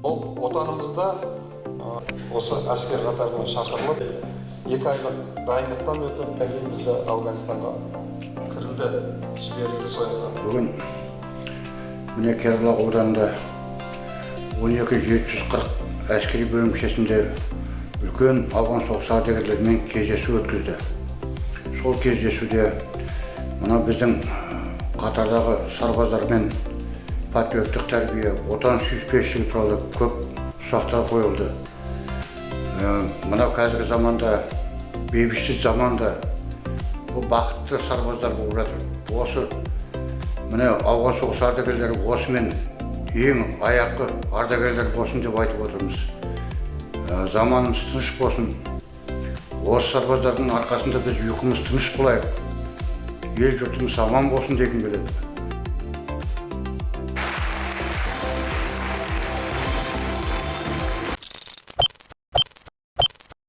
Ол отанымызда осы әскер қатарына шақырылып, 2 айлық дайындықтан өтіп, елімізде Ауғанстанға кірілді, жіберілді сояққа. Бүгін міне Кербұлақ ауданында 12740 әскери бөлімшесінде үлкен Ауған соғысы ардагерлерімен кездесу өткізді. Сол кездесуде мына біздің қатардағы сарбаздарымен патриоттық тәрбие, отан сүйіспеншілігі туралы көп сұрақтар қойылды. Мынау қазіргі заманда, бейбітсіз заманда бұл бақытты сарбаздар болып жатыр. Осы міне Ауған соғысы ардагерлері осымен ең аяққы ардагерлер болсын деп айтып отырмыз. Заманымыз тыныш болсын. Осы сарбаздардың арқасында біз ұйқымыз тыныш болайық. Ел жұртымыз аман болсын дегім келеді.